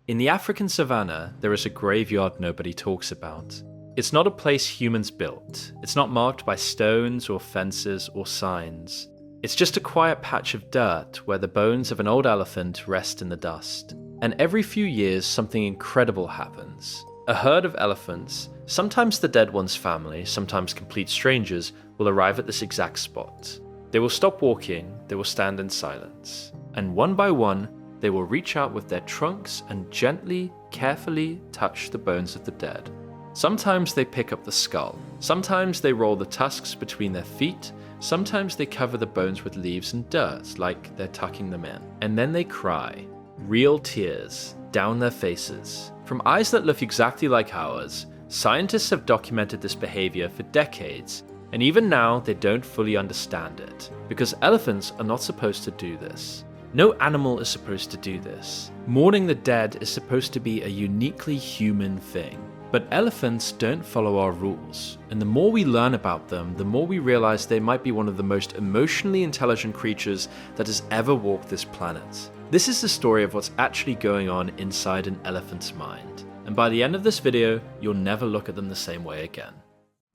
In the African savanna, there is a graveyard nobody talks about. It's not a place humans built. It's not marked by stones or fences or signs. It's just a quiet patch of dirt where the bones of an old elephant rest in the dust. And every few years, something incredible happens. A herd of elephants, sometimes the dead one's family, sometimes complete strangers, will arrive at this exact spot. They will stop walking, they will stand in silence. And one by one, they will reach out with their trunks and gently, carefully touch the bones of the dead. Sometimes they pick up the skull. Sometimes they roll the tusks between their feet. Sometimes they cover the bones with leaves and dirt, like they're tucking them in. And then they cry. Real tears down their faces. From eyes that look exactly like ours, scientists have documented this behavior for decades, and even now they don't fully understand it, because elephants are not supposed to do this. No animal is supposed to do this. Mourning the dead is supposed to be a uniquely human thing. But elephants don't follow our rules, and the more we learn about them, the more we realize they might be one of the most emotionally intelligent creatures that has ever walked this planet. This is the story of what's actually going on inside an elephant's mind, and by the end of this video, you'll never look at them the same way again.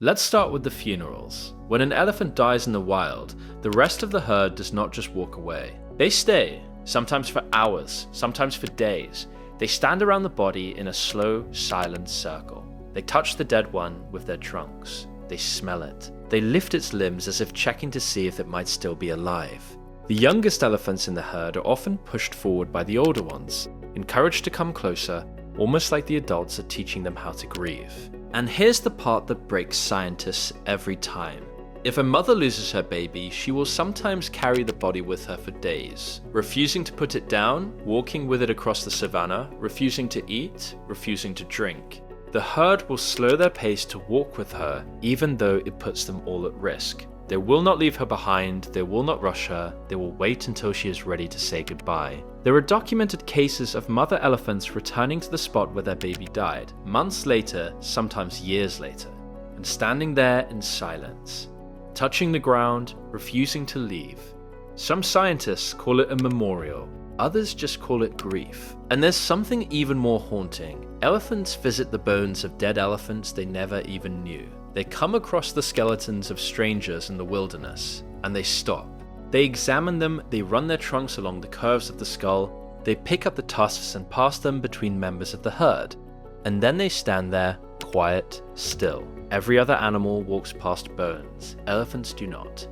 Let's start with the funerals. When an elephant dies in the wild, the rest of the herd does not just walk away. They stay, sometimes for hours, sometimes for days. They stand around the body in a slow, silent circle. They touch the dead one with their trunks. They smell it. They lift its limbs as if checking to see if it might still be alive. The youngest elephants in the herd are often pushed forward by the older ones, encouraged to come closer, almost like the adults are teaching them how to grieve. And here's the part that breaks scientists every time. If a mother loses her baby, she will sometimes carry the body with her for days, refusing to put it down, walking with it across the savanna, refusing to eat, refusing to drink. The herd will slow their pace to walk with her, even though it puts them all at risk. They will not leave her behind, they will not rush her, they will wait until she is ready to say goodbye. There are documented cases of mother elephants returning to the spot where their baby died, months later, sometimes years later, and standing there in silence, touching the ground, refusing to leave. Some scientists call it a memorial, others just call it grief. And there's something even more haunting. Elephants visit the bones of dead elephants they never even knew. They come across the skeletons of strangers in the wilderness, and they stop. They examine them, they run their trunks along the curves of the skull, they pick up the tusks and pass them between members of the herd, and then they stand there, quiet, still. Every other animal walks past bones. Elephants do not.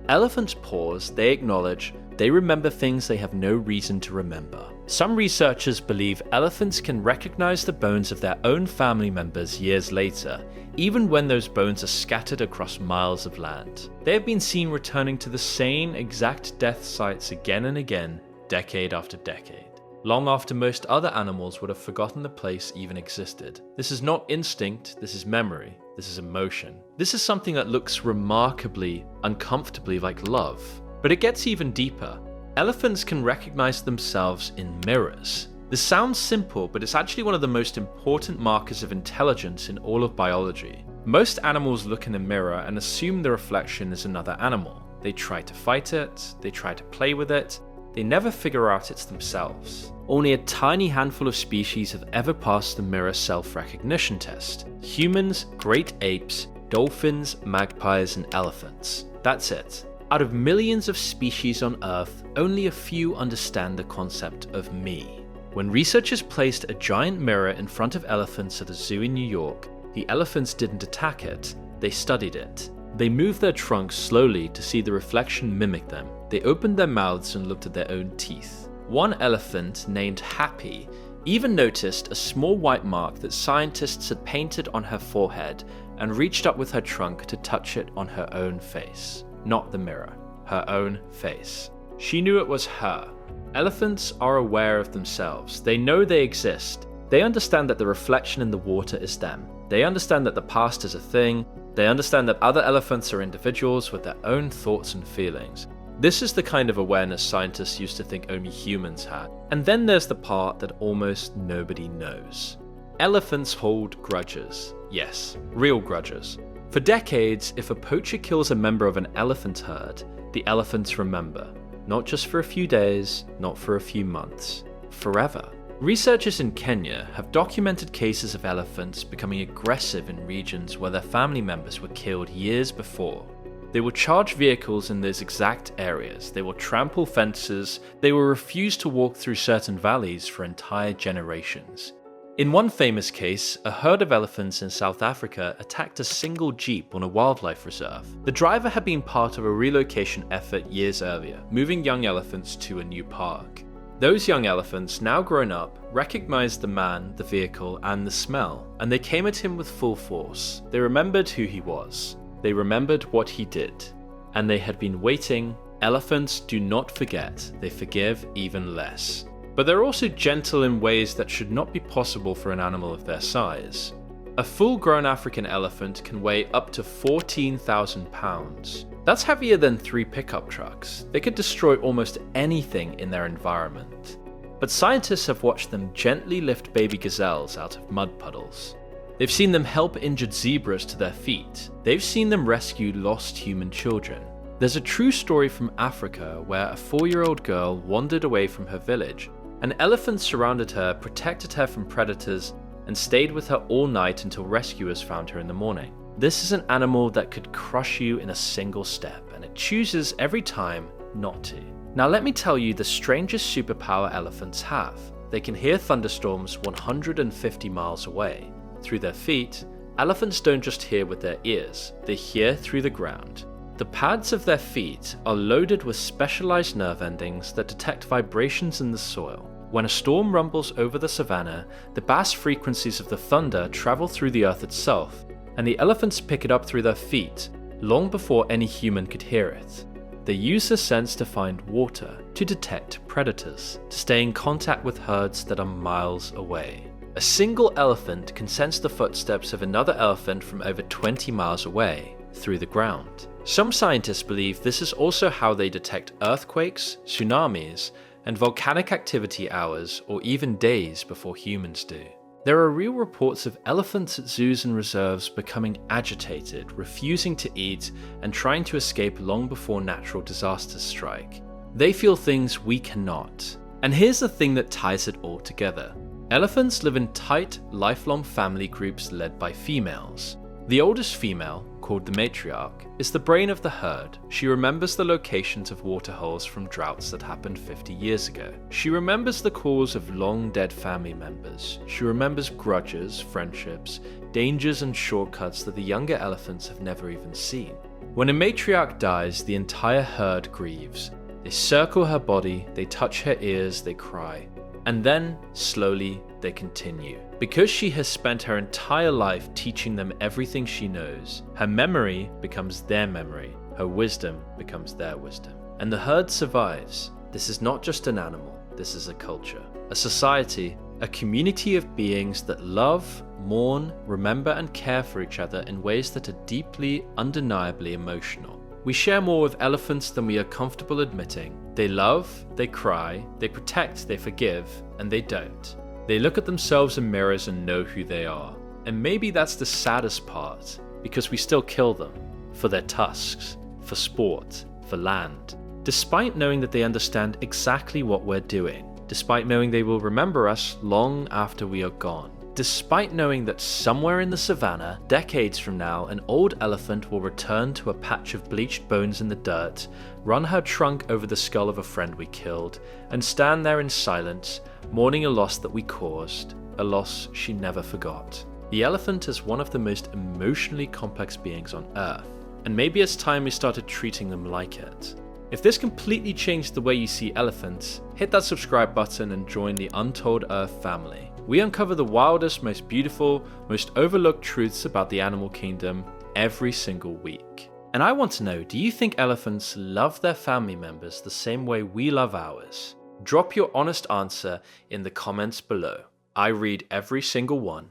Elephants pause, they acknowledge, they remember things they have no reason to remember. Some researchers believe elephants can recognize the bones of their own family members years later, even when those bones are scattered across miles of land. They have been seen returning to the same exact death sites again and again, decade after decade, long after most other animals would have forgotten the place even existed. This is not instinct, this is memory. This is emotion. This is something that looks remarkably, uncomfortably like love. But it gets even deeper. Elephants can recognize themselves in mirrors. This sounds simple, but it's actually one of the most important markers of intelligence in all of biology. Most animals look in a mirror and assume the reflection is another animal. They try to fight it, they try to play with it, they never figure out it's themselves. Only a tiny handful of species have ever passed the mirror self-recognition test. Humans, great apes, dolphins, magpies, and elephants. That's it. Out of millions of species on Earth, only a few understand the concept of me. When researchers placed a giant mirror in front of elephants at a zoo in New York, the elephants didn't attack it, they studied it. They moved their trunks slowly to see the reflection mimic them. They opened their mouths and looked at their own teeth. One elephant, named Happy, even noticed a small white mark that scientists had painted on her forehead and reached up with her trunk to touch it on her own face. Not the mirror, her own face. She knew it was her. Elephants are aware of themselves. They know they exist. They understand that the reflection in the water is them. They understand that the past is a thing. They understand that other elephants are individuals with their own thoughts and feelings. This is the kind of awareness scientists used to think only humans had. And then there's the part that almost nobody knows. Elephants hold grudges. Yes, real grudges. For decades, if a poacher kills a member of an elephant herd, the elephants remember. Not just for a few days, not for a few months. Forever. Researchers in Kenya have documented cases of elephants becoming aggressive in regions where their family members were killed years before. They will charge vehicles in those exact areas, they will trample fences, they will refuse to walk through certain valleys for entire generations. In one famous case, a herd of elephants in South Africa attacked a single jeep on a wildlife reserve. The driver had been part of a relocation effort years earlier, moving young elephants to a new park. Those young elephants, now grown up, recognized the man, the vehicle, and the smell, and they came at him with full force. They remembered who he was. They remembered what he did. And they had been waiting. Elephants do not forget, they forgive even less. But they're also gentle in ways that should not be possible for an animal of their size. A full-grown African elephant can weigh up to 14,000 pounds. That's heavier than 3 pickup trucks. They could destroy almost anything in their environment. But scientists have watched them gently lift baby gazelles out of mud puddles. They've seen them help injured zebras to their feet. They've seen them rescue lost human children. There's a true story from Africa where a 4-year-old girl wandered away from her village. An elephant surrounded her, protected her from predators, and stayed with her all night until rescuers found her in the morning. This is an animal that could crush you in a single step, and it chooses every time not to. Now let me tell you the strangest superpower elephants have. They can hear thunderstorms 150 miles away. Through their feet, elephants don't just hear with their ears, they hear through the ground. The pads of their feet are loaded with specialized nerve endings that detect vibrations in the soil. When a storm rumbles over the savanna, the bass frequencies of the thunder travel through the earth itself, and the elephants pick it up through their feet, long before any human could hear it. They use the sense to find water, to detect predators, to stay in contact with herds that are miles away. A single elephant can sense the footsteps of another elephant from over 20 miles away, through the ground. Some scientists believe this is also how they detect earthquakes, tsunamis, and volcanic activity hours or even days before humans do. There are real reports of elephants at zoos and reserves becoming agitated, refusing to eat, and trying to escape long before natural disasters strike. They feel things we cannot. And here's the thing that ties it all together. Elephants live in tight, lifelong family groups led by females. The oldest female, called the matriarch, is the brain of the herd. She remembers the locations of waterholes from droughts that happened 50 years ago. She remembers the calls of long-dead family members. She remembers grudges, friendships, dangers and shortcuts that the younger elephants have never even seen. When a matriarch dies, the entire herd grieves. They circle her body, they touch her ears, they cry. And then, slowly, they continue. Because she has spent her entire life teaching them everything she knows, her memory becomes their memory, her wisdom becomes their wisdom. And the herd survives. This is not just an animal, this is a culture, a society, a community of beings that love, mourn, remember and care for each other in ways that are deeply, undeniably emotional. We share more with elephants than we are comfortable admitting. They love, they cry, they protect, they forgive, and they don't. They look at themselves in mirrors and know who they are. And maybe that's the saddest part, because we still kill them. For their tusks, for sport, for land. Despite knowing that they understand exactly what we're doing. Despite knowing they will remember us long after we are gone. Despite knowing that somewhere in the savannah, decades from now, an old elephant will return to a patch of bleached bones in the dirt, run her trunk over the skull of a friend we killed, and stand there in silence, mourning a loss that we caused, a loss she never forgot. The elephant is one of the most emotionally complex beings on Earth, and maybe it's time we started treating them like it. If this completely changed the way you see elephants, hit that subscribe button and join the Untold Earth family. We uncover the wildest, most beautiful, most overlooked truths about the animal kingdom every single week. And I want to know, do you think elephants love their family members the same way we love ours? Drop your honest answer in the comments below. I read every single one.